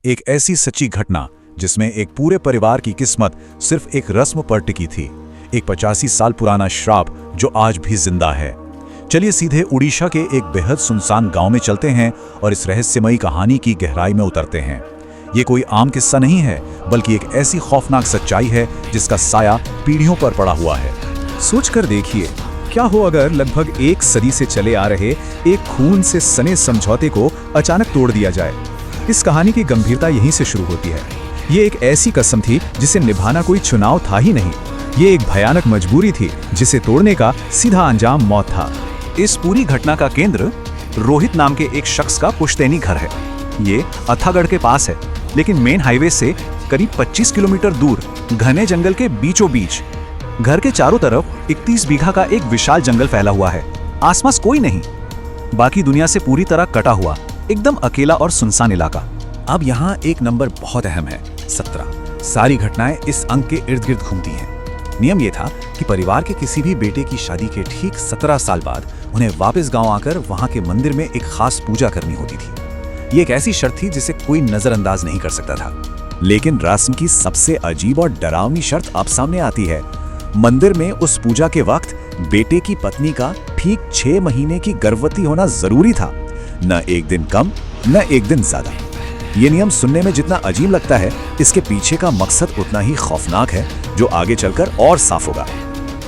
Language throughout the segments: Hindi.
एक ऐसी सच्ची घटना जिसमें एक पूरे परिवार की किस्मत सिर्फ एक रस्म पर टिकी थी। एक 85 साल पुराना श्राप जो आज भी जिंदा है। चलिए सीधे उड़ीसा के एक बेहद सुनसान गांव में चलते हैं और इस रहस्यमयी कहानी की गहराई में उतरते हैं। ये कोई आम किस्सा नहीं है, बल्कि एक ऐसी खौफनाक सच्चाई है जिसका साया पीढ़ियों पर पड़ा हुआ है। सोचकर देखिए, क्या हो अगर लगभग एक सदी से चले आ रहे एक खून से सने समझौते को अचानक तोड़ दिया जाए। इस कहानी की गंभीरता यहीं से शुरू होती है। ये एक ऐसी कसम थी जिसे निभाना कोई चुनाव था ही नहीं। ये एक भयानक मजबूरी थी जिसे तोड़ने का सीधा अंजाम मौत था। इस पूरी घटना का केंद्र रोहित नाम के एक शख्स का पुश्तैनी घर है। ये अथागढ़ के पास है, लेकिन मेन हाईवे से करीब 25 किलोमीटर दूर घने जंगल के बीचों बीच। घर के चारों तरफ 31 बीघा का एक विशाल जंगल फैला हुआ है। आसपास कोई नहीं, बाकी दुनिया से पूरी तरह कटा हुआ एकदम अकेला और सुनसान इलाका। अब यहाँ एक नंबर बहुत अहम है, 17। सारी घटनाएं इस अंक के इर्द गिर्द घूमती हैं। नियम ये था कि परिवार के किसी भी बेटे की शादी के ठीक 17 साल बाद उन्हें वापस गांव आकर वहां के मंदिर में एक खास पूजा करनी होती थी। ये एक ऐसी शर्त थी जिसे कोई नजरअंदाज नहीं कर सकता था। लेकिन रस्म की सबसे अजीब और डरावनी शर्त अब सामने आती है। मंदिर में उस पूजा के वक्त बेटे की पत्नी का ठीक 6 महीने की गर्भवती होना जरूरी था, न एक दिन कम न एक दिन ज्यादा। ये नियम सुनने में जितना अजीब लगता है, इसके पीछे का मकसद उतना ही खौफनाक है, जो आगे चलकर और साफ होगा।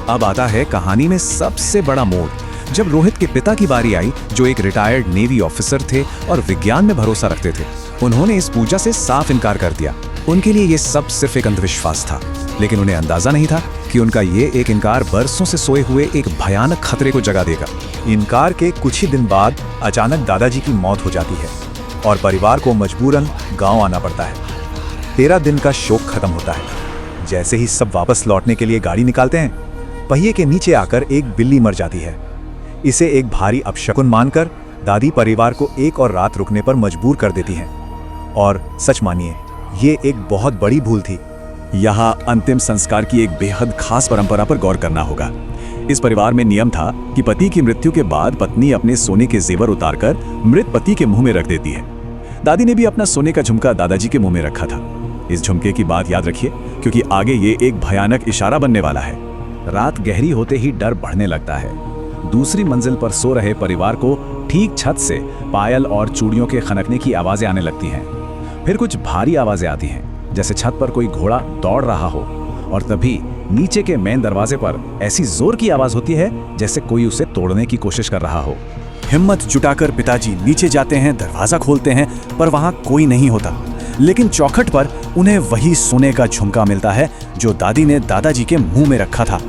अब आता है कहानी में सबसे बड़ा मोड़, जब रोहित के पिता की बारी आई, जो एक रिटायर्ड नेवी ऑफिसर थे और विज्ञान में भरोसा रखते थे। उन्होंने इस पूजा से साफ इनकार कर दिया। उनके लिए ये सब सिर्फ एक अंधविश्वास था, लेकिन उन्हें अंदाजा नहीं था कि उनका ये एक इनकार बरसों से सोए हुए एक भयानक खतरे को जगा देगा। इनकार के कुछ ही दिन बाद अचानक दादाजी की मौत हो जाती है और परिवार को मजबूरन गांव आना पड़ता है। 13 दिन का शोक खत्म होता है। जैसे ही सब वापस लौटने के लिए गाड़ी निकालते हैं, पहिए के नीचे आकर एक बिल्ली मर जाती है। इसे एक भारी अपशकुन मानकर दादी परिवार को एक और रात रुकने पर मजबूर कर देती हैं। और सच मानिए, ये एक बहुत बड़ी भूल थी। यहाँ अंतिम संस्कार की एक बेहद खास परंपरा पर गौर करना होगा। इस परिवार में नियम था कि पति की मृत्यु के बाद पत्नी अपने सोने के जेवर उतारकर मृत पति के मुंह में रख देती है। दादी ने भी अपना सोने का झुमका दादाजी के मुंह में रखा था। इस झुमके की बात याद रखिए, क्योंकि आगे ये एक भयानक इशारा बनने वाला है। रात गहरी होते ही डर बढ़ने लगता है। दूसरी मंजिल पर सो रहे परिवार को ठीक छत से पायल और चूड़ियों के खनकने की आवाजें आने लगती हैं। फिर कुछ भारी आवाजें आती हैं, जैसे छत पर कोई घोड़ा दौड़ रहा हो। और तभी नीचे के मेन दरवाजे पर ऐसी जोर की आवाज होती है जैसे कोई उसे तोड़ने की कोशिश कर रहा हो। हिम्मत जुटाकर पिताजी नीचे जाते हैं, दरवाजा खोलते हैं, पर वहां कोई नहीं होता। लेकिन चौखट पर उन्हें वही सोने का झुमका मिलता है जो दादी ने दादाजी के मुंह में रखा था।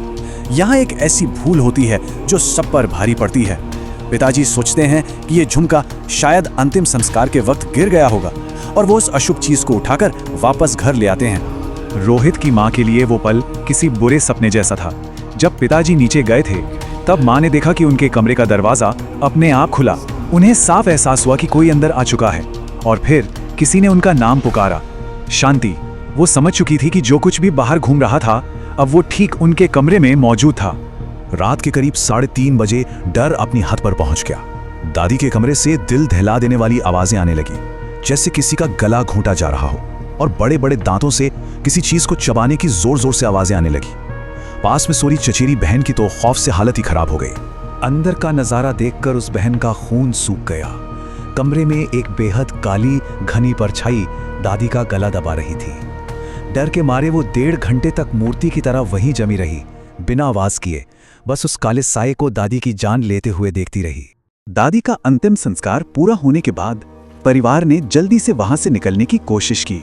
यहाँ एक ऐसी भूल होती है जो सब पर भारी पड़ती है। पिताजी सोचते हैं कि ये झुमका शायद अंतिम संस्कार के वक्त गिर गया होगा, और वो उस अशुभ चीज को उठाकर वापस घर ले आते हैं। रोहित की माँ के लिए वो पल किसी बुरे सपने जैसा था। जब पिताजी नीचे गए थे, तब माँ ने देखा कि उनके कमरे का दरवाजा अपने आप खुला। उन्हें साफ एहसास हुआ कि कोई अंदर आ चुका है, और फिर किसी ने उनका नाम पुकारा, शांति। वो समझ चुकी थी कि जो कुछ भी बाहर घूम रहा था, अब वो ठीक उनके कमरे में मौजूद था। रात के करीब 3:30 बजे डर अपनी हद पर पहुंच गया। दादी के कमरे से दिल दहला देने वाली आवाजें आने लगी, जैसे किसी का गला घोंटा जा रहा हो, और बड़े बड़े दांतों से किसी चीज को चबाने की जोर जोर से आवाजें आने लगी। पास में सोरी चचेरी बहन की तो खौफ से हालत ही खराब हो गई। अंदर का नजारा देखकर उस बहन का खून सूख गया। कमरे में एक बेहद काली घनी परछाई दादी का गला दबा रही थी। डर के मारे वो 1.5 घंटे तक मूर्ति की तरह वहीं जमी रही, बिना आवाज किए, बस उस काले साये को दादी की जान लेते हुए देखती रही। दादी का अंतिम संस्कार पूरा होने के बाद परिवार ने जल्दी से वहां से निकलने की कोशिश की,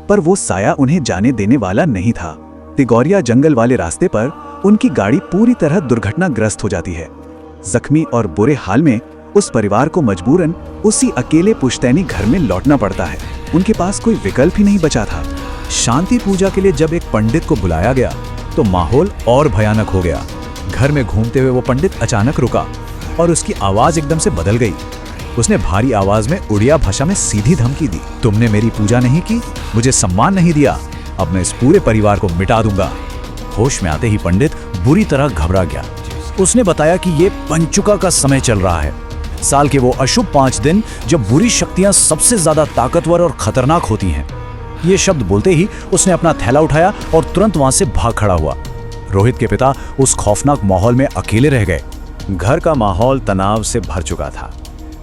पर वो साया उन्हें जाने देने वाला नहीं था। तिगोरिया जंगल वाले रास्ते पर उनकी गाड़ी पूरी तरह दुर्घटनाग्रस्त हो जाती है। जख्मी और बुरे हाल में उस परिवार को मजबूरन उसी अकेले पुश्तैनी घर में लौटना पड़ता है। उनके पास कोई विकल्प ही नहीं बचा था। शांति पूजा के लिए जब एक पंडित को बुलाया गया, तो माहौल और भयानक हो गया। घर में घूमते हुए वो पंडित अचानक रुका और उसकी आवाज एकदम से बदल गई। उसने भारी आवाज में उड़िया भाषा में सीधी धमकी दी, तुमने मेरी पूजा नहीं की, मुझे सम्मान नहीं दिया, अब मैं इस पूरे परिवार को मिटा दूंगा। होश में आते ही पंडित बुरी तरह घबरा गया। उसने बताया कि ये पंचुका का समय चल रहा है, साल के वो अशुभ 5 दिन जब बुरी शक्तियां सबसे ज्यादा ताकतवर और खतरनाक होती हैं। ये शब्द बोलते ही उसने अपना थैला उठाया और तुरंत वहां से भाग खड़ा हुआ। रोहित के पिता उस खौफनाक माहौल में अकेले रह गए। घर का माहौल तनाव से भर चुका था।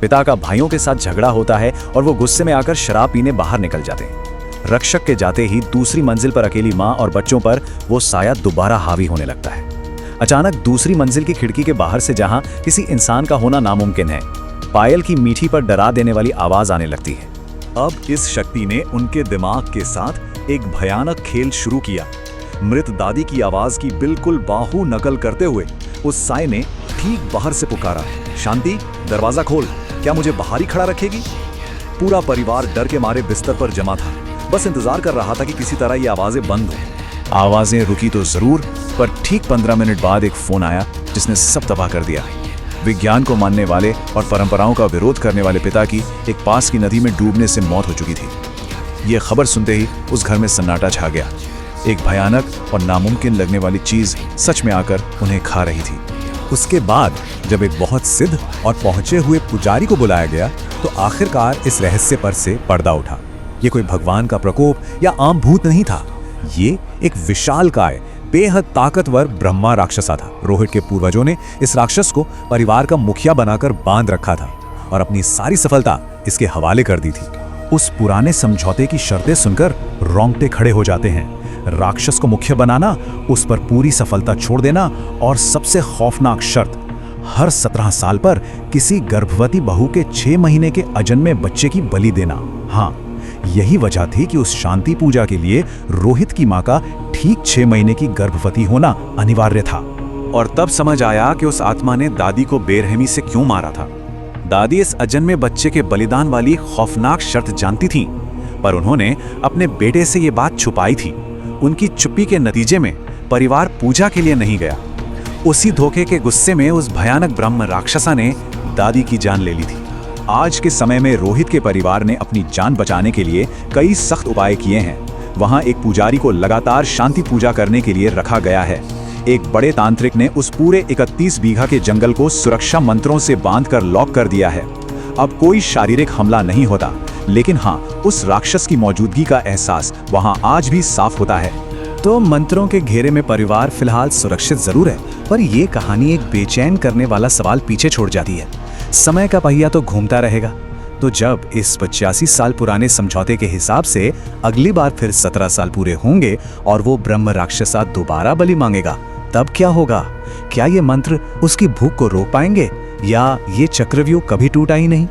पिता का भाइयों के साथ झगड़ा होता है और वो गुस्से में आकर शराब पीने बाहर निकल जाते हैं। रक्षक के जाते ही दूसरी मंजिल पर अकेली माँ और बच्चों पर वो साया दोबारा हावी होने लगता है। अचानक दूसरी मंजिल की खिड़की के बाहर से जहां किसी इंसान का होना नामुमकिन है, पायल की मीठी पर डरा देने वाली आवाज आने लगती है। अब इस शक्ति ने उनके दिमाग के साथ एक भयानक खेल शुरू किया। मृत दादी की आवाज की बिल्कुल बाहु नकल करते हुए उस साय ने ठीक बाहर से पुकारा, शांति, दरवाजा खोल, क्या मुझे बाहर ही खड़ा रखेगी? पूरा परिवार डर के मारे बिस्तर पर जमा था, बस इंतजार कर रहा था कि किसी तरह ये आवाजें बंद हो। आवाजें रुकी तो जरूर, पर ठीक 15 मिनट बाद एक फोन आया जिसने सब तबाह कर दिया। विज्ञान को मानने वाले और परंपराओं का विरोध करने वाले पिता की एक पास की नदी में डूबने से मौत हो चुकी थी। ये खबर सुनते ही उस घर में सन्नाटा छा गया। एक भयानक और नामुमकिन लगने वाली चीज सच में आकर उन्हें खा रही थी। उसके बाद जब एक बहुत सिद्ध और पहुंचे हुए पुजारी को बुलाया गया तो आखिरकार इस रहस्य पर से पर्दा उठा। ये कोई भगवान का प्रकोप या आम भूत नहीं था, ये एक विशालकाय बेहद ताकतवर ब्रह्मा राक्षसा था। रोहित के पूर्वजों ने इस राक्षस को परिवार का मुखिया बनाकर बांध रखा था और अपनी सारी सफलता इसके हवाले कर दी थी। उस पुराने समझौते की शर्तें सुनकर रोंगटे खड़े हो जाते हैं। राक्षस को मुखिया बनाना, उस पर पूरी सफलता छोड़ देना और सबसे खौफनाक शर्त, हर 17 साल पर किसी गर्भवती बहू के 6 महीने के अजन्मे बच्चे की बलि देना। हाँ, यही वजह थी कि उस शांति पूजा के लिए रोहित की मां का ठीक 6 महीने की गर्भवती होना अनिवार्य था। और तब समझ आया कि उस आत्मा ने दादी को बेरहमी से क्यों मारा था। दादी इस अजन्मे बच्चे के बलिदान वाली खौफनाक शर्त जानती थी, पर उन्होंने अपने बेटे से ये बात छुपाई थी। उनकी चुप्पी के नतीजे में परिवार पूजा के लिए नहीं गया। उसी धोखे के गुस्से में उस भयानक ब्रह्म राक्षसा ने दादी की जान ले ली थी। आज के समय में रोहित के परिवार ने अपनी जान बचाने के लिए कई सख्त उपाय किए हैं। वहां एक पुजारी को लगातार शांति पूजा करने के लिए रखा गया है। एक बड़े तांत्रिक ने उस पूरे 31 बीघा के जंगल को सुरक्षा मंत्रों से बांधकर लॉक कर दिया है। अब कोई शारीरिक हमला नहीं होता, लेकिन हाँ, उस राक्षस की मौजूदगी का एहसास वहां आज भी साफ होता है। तो मंत्रों के घेरे में परिवार फिलहाल सुरक्षित जरूर है, पर यह कहानी एक बेचैन करने वाला सवाल पीछे छोड़ जाती है। समय का पहिया तो घूमता रहेगा, तो जब इस 85 साल पुराने समझौते के हिसाब से अगली बार फिर 17 साल पूरे होंगे और वो ब्रह्म राक्षसा दोबारा बलि मांगेगा, तब क्या होगा? क्या ये मंत्र उसकी भूख को रोक पाएंगे या ये चक्रव्यूह कभी टूटा ही नहीं?